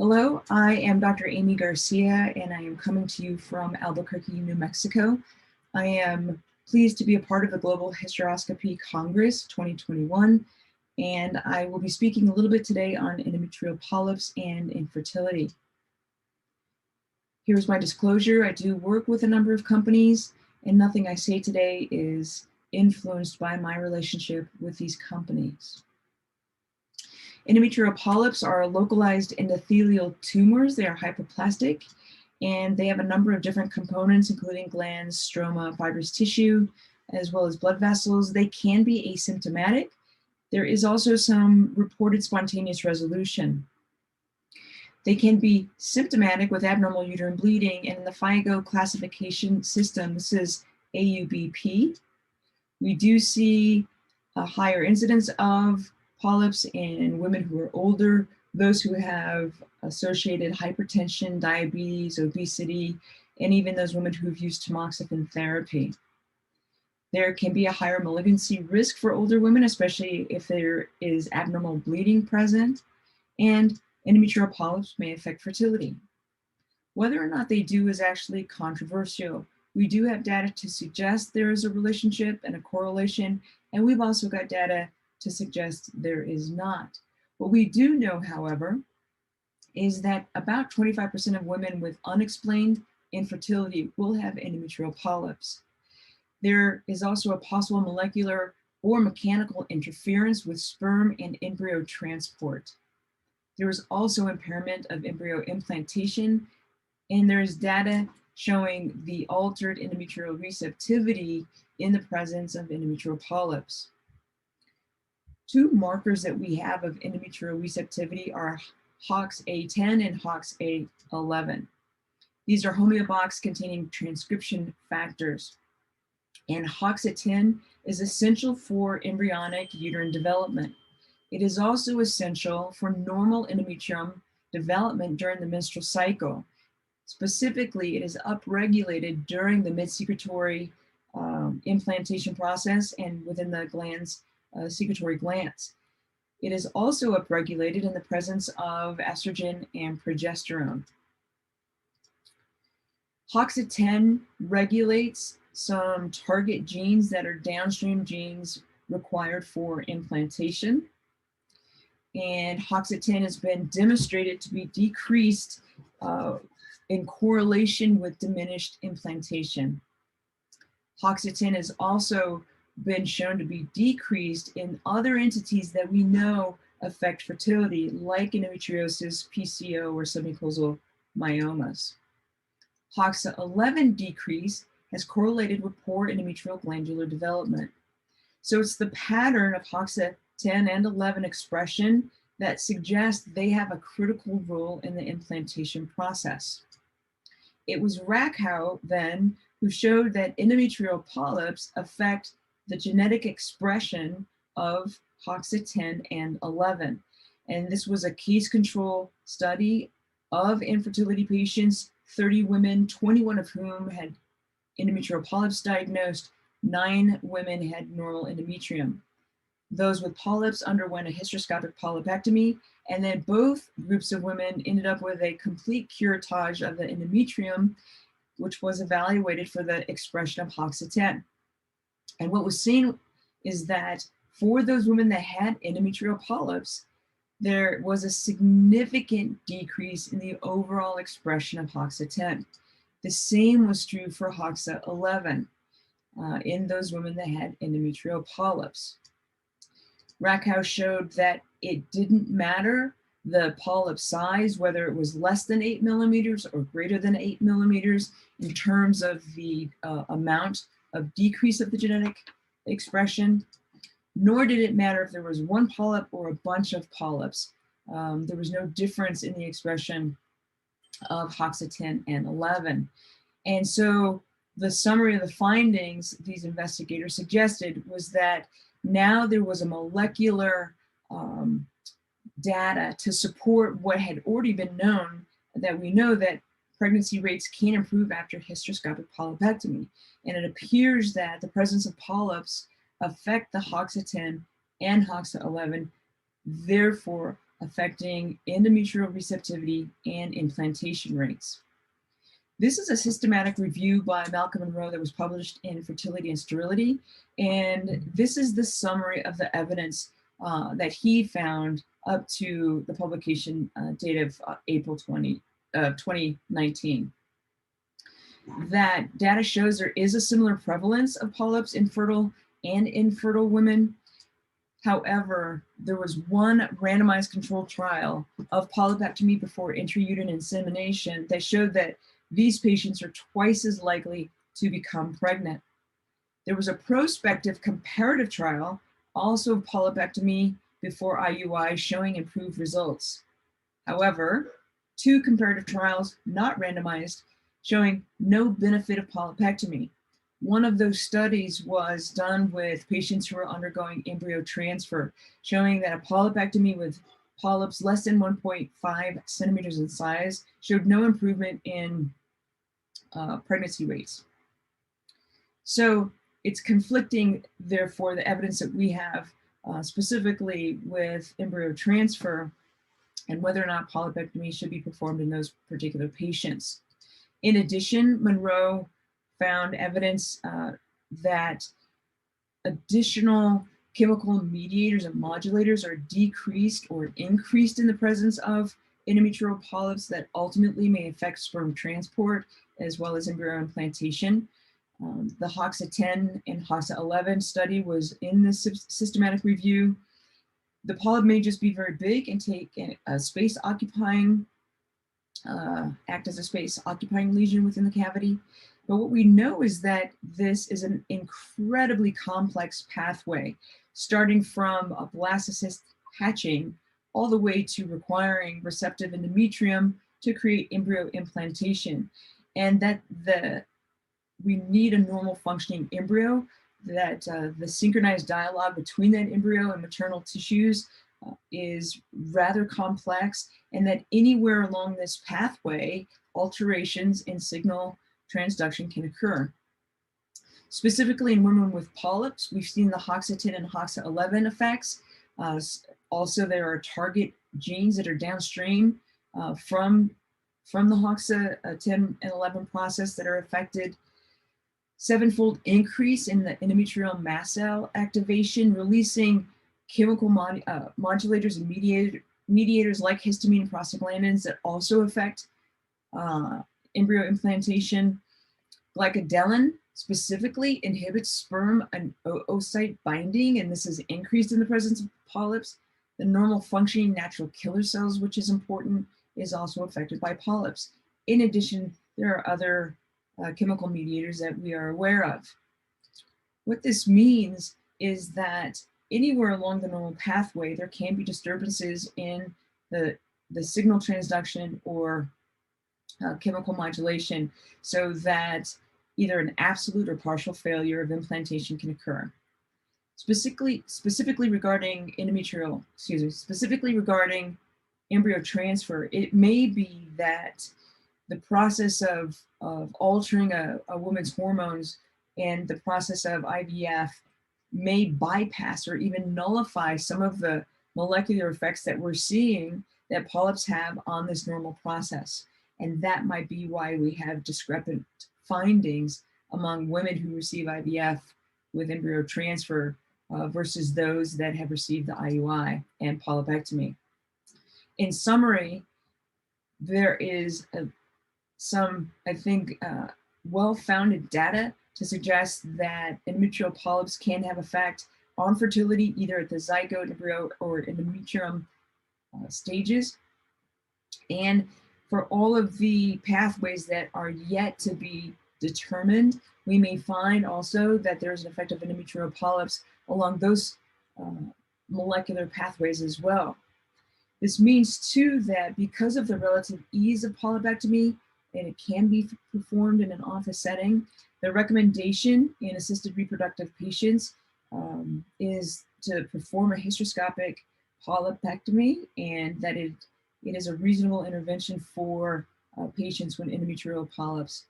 Hello, I am Dr. Amy Garcia, and I am coming to you from Albuquerque, New Mexico. I am pleased to be a part of the Global Hysteroscopy Congress 2021, and I will be speaking a little bit today on endometrial polyps and infertility. Here's my disclosure. I do work with a number of companies, and nothing I say today is influenced by my relationship with these companies. Endometrial polyps are localized endothelial tumors. They are hypoplastic, and they have a number of different components, including glands, stroma, fibrous tissue, as well as blood vessels. They can be asymptomatic. There is also some reported spontaneous resolution. They can be symptomatic with abnormal uterine bleeding, and in the FIGO classification system, this is AUBP. We do see a higher incidence of polyps in women who are older, those who have associated hypertension, diabetes, obesity, and even those women who've used tamoxifen therapy. There can be a higher malignancy risk for older women, especially if there is abnormal bleeding present, and endometrial polyps may affect fertility. Whether or not they do is actually controversial. We do have data to suggest there is a relationship and a correlation, and we've also got data to suggest there is not. What we do know, however, is that about 25% of women with unexplained infertility will have endometrial polyps. There is also a possible molecular or mechanical interference with sperm and embryo transport. There is also impairment of embryo implantation, and there is data showing the altered endometrial receptivity in the presence of endometrial polyps. Two markers that we have of endometrial receptivity are HOXA10 and HOXA11. These are homeobox containing transcription factors. And HOXA10 is essential for embryonic uterine development. It is also essential for normal endometrium development during the menstrual cycle. Specifically, it is upregulated during the mid-secretory implantation process and within the gland's secretory glands. It is also upregulated in the presence of estrogen and progesterone. HOXA10 regulates some target genes that are downstream genes required for implantation. And HOXA10 has been demonstrated to be decreased in correlation with diminished implantation. HOXA10 has also been shown to be decreased in other entities that we know affect fertility, like endometriosis, PCO, or submucosal myomas. HOXA11 decrease has correlated with poor endometrial glandular development. So it's the pattern of HOXA10 and 11 expression that suggests they have a critical role in the implantation process. It was Rakow then who showed that endometrial polyps affect the genetic expression of HOXA10 and 11. And this was a case control study of infertility patients, 30 women, 21 of whom had endometrial polyps diagnosed, 9 women had normal endometrium. Those with polyps underwent a hysteroscopic polypectomy, and then both groups of women ended up with a complete curettage of the endometrium, which was evaluated for the expression of HOXA10. And what was seen is that for those women that had endometrial polyps, there was a significant decrease in the overall expression of HOXA10. The same was true for HOXA11 in those women that had endometrial polyps. Rakow showed that it didn't matter the polyp size, whether it was less than 8 millimeters or greater than 8 millimeters in terms of the amount of decrease of the genetic expression, nor did it matter if there was one polyp or a bunch of polyps. There was no difference in the expression of HOXA10 and 11. And so the summary of the findings these investigators suggested was that now there was a molecular data to support what had already been known, that we know that pregnancy rates can improve after hysteroscopic polypectomy. And it appears that the presence of polyps affect the HOXA10 and HOXA11, therefore affecting endometrial receptivity and implantation rates. This is a systematic review by Malcolm Monroe that was published in Fertility and Sterility, and this is the summary of the evidence that he found up to the publication date of April 2019. That data shows there is a similar prevalence of polyps in fertile and infertile women. However, there was one randomized controlled trial of polypectomy before intrauterine insemination that showed that these patients are twice as likely to become pregnant. There was a prospective comparative trial also of polypectomy before IUI showing improved results. However, 2 comparative trials, not randomized, showing no benefit of polypectomy. One of those studies was done with patients who were undergoing embryo transfer, showing that a polypectomy with polyps less than 1.5 centimeters in size showed no improvement in pregnancy rates. So it's conflicting, therefore, the evidence that we have specifically with embryo transfer and whether or not polypectomy should be performed in those particular patients. In addition, Monroe found evidence that additional chemical mediators and modulators are decreased or increased in the presence of endometrial polyps that ultimately may affect sperm transport as well as embryo implantation. The HOXA10 and HOXA11 study was in this systematic review. The polyp may just be very big and take a space occupying, act as a space occupying lesion within the cavity. But what we know is that this is an incredibly complex pathway, starting from a blastocyst hatching all the way to requiring receptive endometrium to create embryo implantation. And that we need a normal functioning embryo, that the synchronized dialogue between that embryo and maternal tissues is rather complex, and that anywhere along this pathway, alterations in signal transduction can occur. Specifically in women with polyps, we've seen the HOXA10 and HOXA11 effects. Also, there are target genes that are downstream from the HOXA10 and 11 process that are affected. 7-fold increase in the endometrial mast cell activation, releasing chemical modulators and mediators like histamine and prostaglandins that also affect embryo implantation. Glycodelin specifically inhibits sperm and oocyte binding, and this is increased in the presence of polyps. The normal functioning natural killer cells, which is important, is also affected by polyps. In addition, there are other chemical mediators that we are aware of. What this means is that anywhere along the normal pathway, there can be disturbances in the signal transduction or chemical modulation, so that either an absolute or partial failure of implantation can occur. Specifically regarding embryo transfer, it may be that the process of altering a woman's hormones and the process of IVF may bypass or even nullify some of the molecular effects that we're seeing that polyps have on this normal process. And that might be why we have discrepant findings among women who receive IVF with embryo transfer versus those that have received the IUI and polypectomy. In summary, there is some, I think, well-founded data to suggest that endometrial polyps can have effect on fertility, either at the zygote, embryo, or endometrium stages. And for all of the pathways that are yet to be determined, we may find also that there's an effect of endometrial polyps along those molecular pathways as well. This means too that because of the relative ease of polypectomy, and it can be performed in an office setting, the recommendation in assisted reproductive patients is to perform a hysteroscopic polypectomy, and that it is a reasonable intervention for patients when endometrial polyps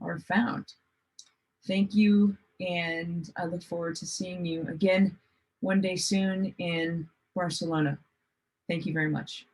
are found. Thank you, and I look forward to seeing you again one day soon in Barcelona. Thank you very much.